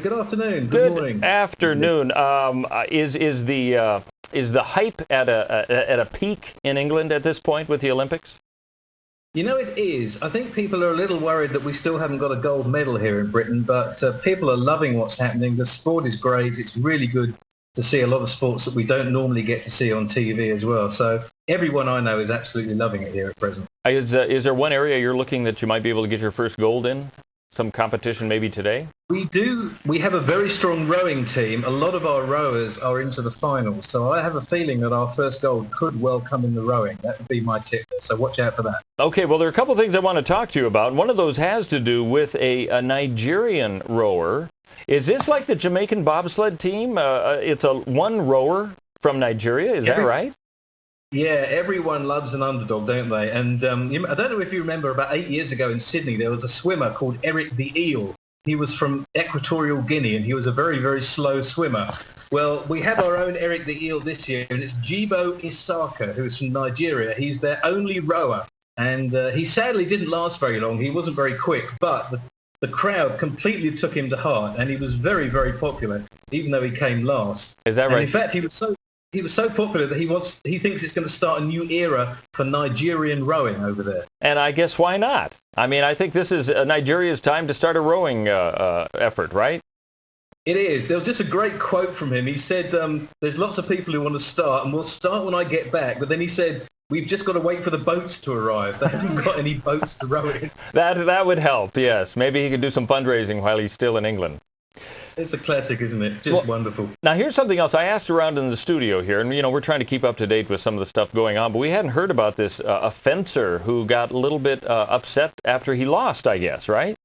Good afternoon. Good morning. Good afternoon. Is the hype at a peak in England at this point with the Olympics? You know, it is. I think people are a little worried that we still haven't got a gold medal here in Britain, but people are loving what's happening. The sport is great. It's really good to see a lot of sports that we don't normally get to see on TV as well. So everyone I know is absolutely loving it here at present. Is there one area you're looking that you might be able to get your first gold in? Some competition maybe today? We do. We have a very strong rowing team. A lot of our rowers are into the finals. So I have a feeling that our first gold could well come in the rowing. That would be my tip. So watch out for that. Okay, well, there are a couple of things I want to talk to you about. One of those has to do with a Nigerian rower. Is this like the Jamaican bobsled team? It's a one rower from Nigeria. Is that right? Yeah, everyone loves an underdog, don't they? And I don't know if you remember, about 8 years ago in Sydney, there was a swimmer called Eric the Eel. He was from Equatorial Guinea, and he was a very, very slow swimmer. Well, we have our own Eric the Eel this year, and it's Jibo Isaka, who's from Nigeria. He's their only rower, and he sadly didn't last very long. He wasn't very quick, but the crowd completely took him to heart, and he was very, very popular, even though he came last. Is that right? And in fact, he was so popular that he thinks it's going to start a new era for Nigerian rowing over there. And I guess why not? I mean, I think this is Nigeria's time to start a rowing effort, right? It is. There was just a great quote from him. He said, there's lots of people who want to start, and we'll start when I get back. But then he said, we've just got to wait for the boats to arrive. They haven't got any boats to row in. That would help, yes. Maybe he could do some fundraising while he's still in England. It's a classic, isn't it? Just wonderful. Now, here's something else. I asked around in the studio here, and, we're trying to keep up to date with some of the stuff going on, but we hadn't heard about this a fencer who got a little bit upset after he lost, I guess, right?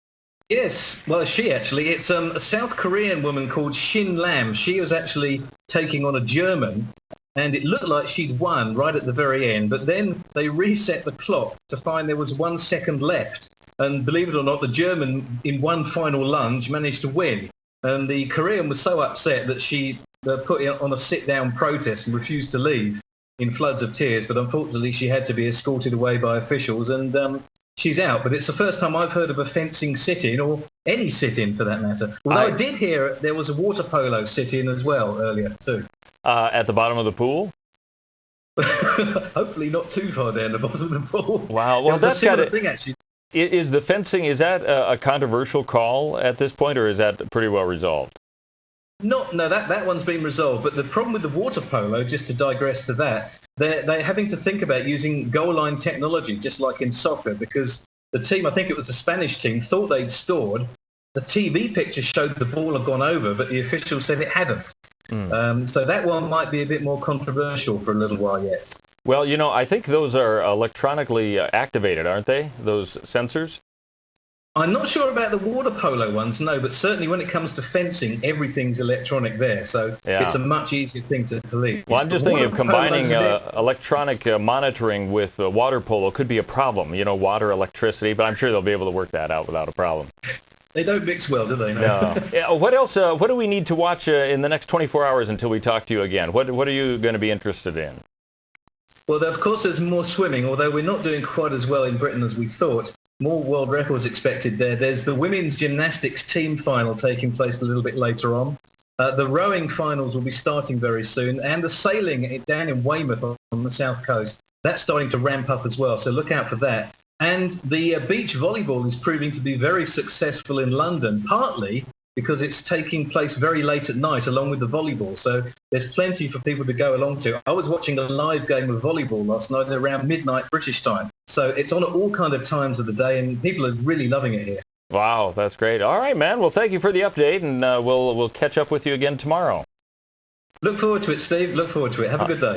Yes. Well, she actually. It's a South Korean woman called Shin Lam. She was actually taking on a German, and it looked like she'd won right at the very end, but then they reset the clock to find there was 1 second left. And believe it or not, the German, in one final lunge, managed to win. And the Korean was so upset that she put it on a sit-down protest and refused to leave in floods of tears. But unfortunately, she had to be escorted away by officials, and she's out. But it's the first time I've heard of a fencing sit-in, or any sit-in for that matter. Although I did hear there was a water polo sit-in as well earlier too. At the bottom of the pool? Hopefully not too far down the bottom of the pool. Wow. Well, that's got a thing actually. Is the fencing, is that a controversial call at this point, or is that pretty well resolved? No, that one's been resolved. But the problem with the water polo, just to digress to that, they're having to think about using goal line technology, just like in soccer, because the team, I think it was the Spanish team, thought they'd scored. The TV picture showed the ball had gone over, but the officials said it hadn't. So that one might be a bit more controversial for a little while yet. Well, I think those are electronically activated, aren't they, those sensors? I'm not sure about the water polo ones, no, but certainly when it comes to fencing, everything's electronic there, so It's a much easier thing to police. Well, I'm just thinking of combining electronic monitoring with water polo could be a problem, water, electricity, but I'm sure they'll be able to work that out without a problem. They don't mix well, do they? No. What else, what do we need to watch in the next 24 hours until we talk to you again? What are you going to be interested in? Well, of course, there's more swimming, although we're not doing quite as well in Britain as we thought. More world records expected there. There's the women's gymnastics team final taking place a little bit later on. The rowing finals will be starting very soon, and the sailing down in Weymouth on the south coast, that's starting to ramp up as well, so look out for that. And the beach volleyball is proving to be very successful in London, partly because it's taking place very late at night along with the volleyball. So there's plenty for people to go along to. I was watching a live game of volleyball last night around midnight British time. So it's on at all kind of times of the day, and people are really loving it here. Wow, that's great. All right, man. Well, thank you for the update, and we'll catch up with you again tomorrow. Look forward to it, Steve. Look forward to it. Have a good day.